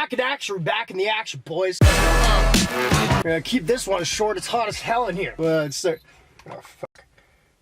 back in action. We're back in the action, boys. I'm gonna keep this one short. It's hot as hell in here. Let's start. Oh, fuck.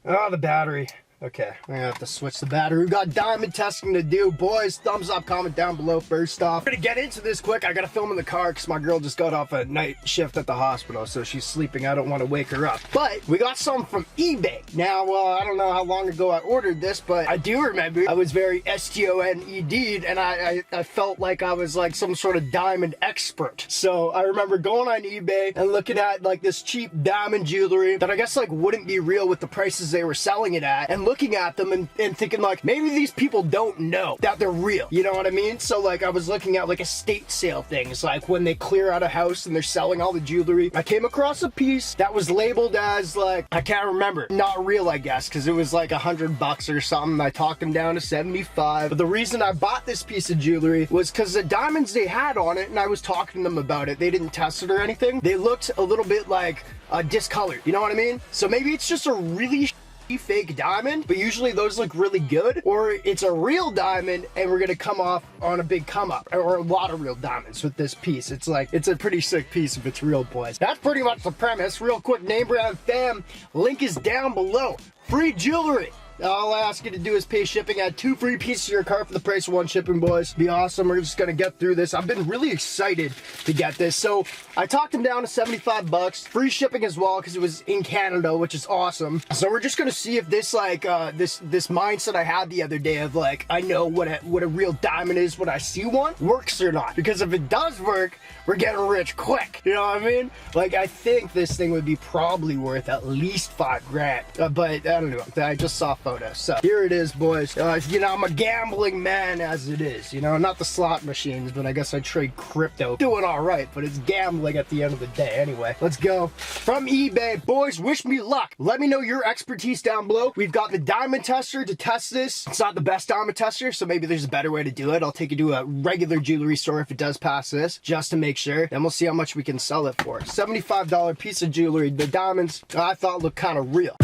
Oh, the battery. Okay, I'm gonna have to switch the battery. We've got diamond testing to do, boys. Thumbs up, comment down below first off. I'm gonna get into this quick. I gotta film in the car because my girl just got off a night shift at the hospital, so she's sleeping. I don't want to wake her up. But we got some from eBay. Now, I don't know how long ago I ordered this, but I do remember I was very STONED'd, and I felt like I was like some sort of diamond expert. So I remember going on eBay and looking at like this cheap diamond jewelry that I guess like wouldn't be real with the prices they were selling it at, and looking at them and thinking like, maybe these people don't know that they're real. You know what I mean? So like I was looking at like estate sale things, like when they clear out a house and they're selling all the jewelry. I came across a piece that was labeled as like, I can't remember, not real, I guess, because it was like $100 or something. I talked them down to 75. But the reason I bought this piece of jewelry was because the diamonds they had on it, and I was talking to them about it, they didn't test it or anything. They looked a little bit like discolored. You know what I mean? So maybe it's just a really fake diamond, but usually those look really good, or it's a real diamond and we're gonna come off on a big come up, or a lot of real diamonds with this piece. It's like, it's a pretty sick piece if it's real, boys. That's pretty much the premise. Real quick, NameBran fam, link is down below. Free jewelry. All I ask you to do is pay shipping. Add 2 free pieces to your cart for the price of 1 shipping, boys. Be awesome. We're just gonna get through this. I've been really excited to get this. So I talked him down to 75 bucks. Free shipping as well because it was in Canada, which is awesome. So we're just gonna see if this like this mindset I had the other day of like, I know what a real diamond is when I see one, works or not. Because if it does work, we're getting rich quick. You know what I mean? Like, I think this thing would be probably worth at least 5 grand. But I don't know. I just saw photos. So here it is, boys. You know, I'm a gambling man as it is. You know, not the slot machines, but I guess I trade crypto. Doing all right, but it's gambling at the end of the day. Anyway, let's go. From eBay, boys, wish me luck. Let me know your expertise down below. We've got the diamond tester to test this. It's not the best diamond tester, so maybe there's a better way to do it. I'll take you to a regular jewelry store if it does pass this, just to make sure. Then we'll see how much we can sell it for. $75 piece of jewelry. The diamonds I thought looked kind of real.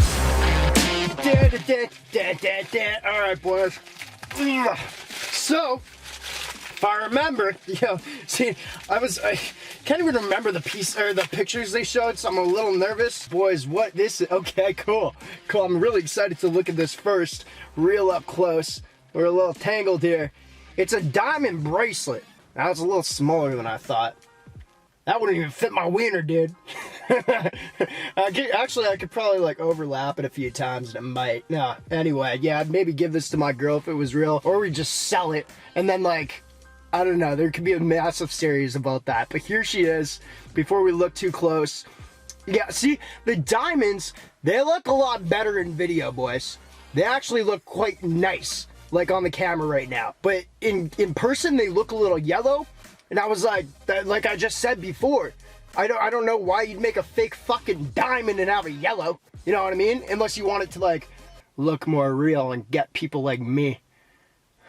Alright, boys. So, if I remember, see, I can't even remember the piece or the pictures they showed, so I'm a little nervous. Boys, what this is? Okay, cool. I'm really excited to look at this first, real up close. We're a little tangled here. It's a diamond bracelet. Now it's a little smaller than I thought. That wouldn't even fit my wiener, dude. Actually, I could probably like overlap it a few times and it might. No, anyway, yeah, I'd maybe give this to my girl if it was real, or we just sell it and then like, I don't know, there could be a massive series about that. But here she is, before we look too close. Yeah, see, the diamonds, they look a lot better in video, boys. They actually look quite nice, like on the camera right now. But in person, they look a little yellow. And I was like, like I just said before, I don't know why you'd make a fake fucking diamond and have a yellow. You know what I mean? Unless you want it to like look more real and get people like me.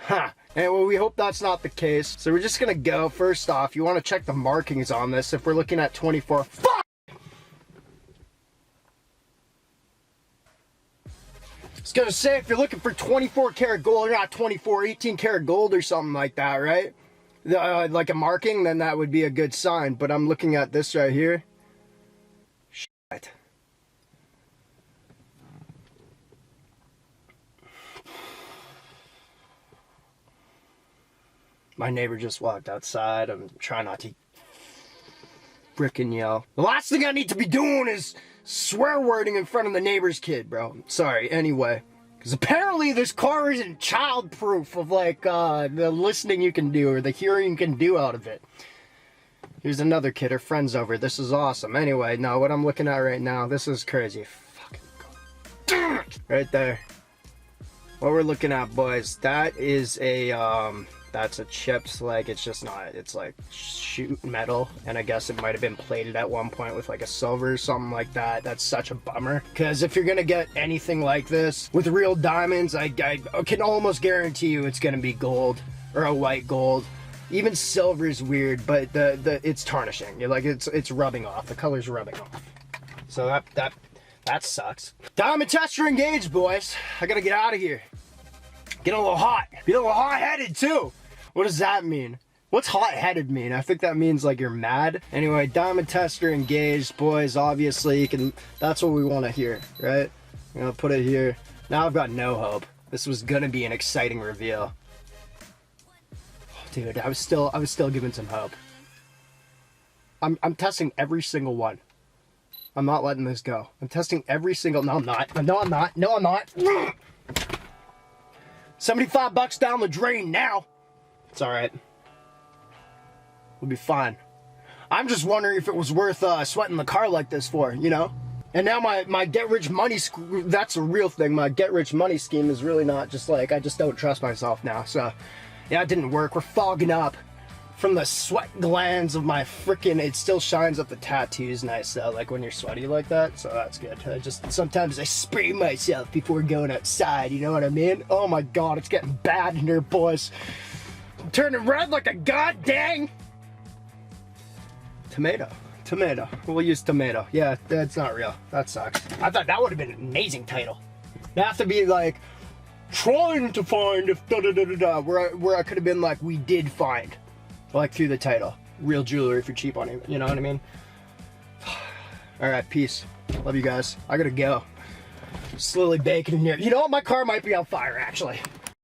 Huh. And well, we hope that's not the case. So we're just gonna go. First off, you want to check the markings on this. If we're looking at 24, fuck! I was gonna say, if you're looking for 24 karat gold, or not 24, 18 karat gold or something like that, right? Like a marking, then that would be a good sign. But I'm looking at this right here. Shit. My neighbor just walked outside. I'm trying not to frickin' yell. The last thing I need to be doing is swear wording in front of the neighbor's kid, bro. Sorry, anyway. Because apparently this car isn't child-proof of like the listening you can do or the hearing you can do out of it. Here's another kid, her friend's over. This is awesome. Anyway, no, what I'm looking at right now, this is crazy. Fucking go. Right there. What we're looking at, boys, that is a that's a chipped, like, it's just not, it's like sheet metal, and I guess it might have been plated at one point with like a silver or something like that. That's such a bummer, because if you're gonna get anything like this with real diamonds, I can almost guarantee you it's gonna be gold or a white gold. Even silver is weird, but it's tarnishing. You're like, it's rubbing off. The color's rubbing off. So that sucks. Diamond tester engaged, boys. I gotta get out of here. Get a little hot. Get a little hot-headed too. What does that mean? What's hot-headed mean? I think that means like you're mad. Anyway, diamond tester engaged, boys. Obviously, you can. That's what we want to hear, right? I'm gonna put it here. Now I've got no hope. This was gonna be an exciting reveal. Oh, dude, I was still giving some hope. I'm testing every single one. I'm not letting this go. I'm testing every single. No, I'm not. No, I'm not. No, I'm not. $75 down the drain now. It's all right. We'll be fine. I'm just wondering if it was worth sweating the car like this for, you know? And now my get-rich-money, that's a real thing. My get-rich-money scheme is really not just like, I just don't trust myself now. So, yeah, it didn't work. We're fogging up from the sweat glands of my freaking, it still shines up the tattoos nice though, like when you're sweaty like that. So that's good. Sometimes I spray myself before going outside, you know what I mean? Oh my God, it's getting bad in here, boys. I'm turning red like a goddamn tomato. We'll use tomato. Yeah, that's not real. That sucks. I thought that would have been an amazing title. It'd have to be like, trying to find if da-da-da-da-da, where I could have been like, we did find. Like through the title. Real jewelry if you're cheap on it. You know what I mean? Alright, peace. Love you guys. I gotta go. Slowly baking in here. You know what? My car might be on fire, actually.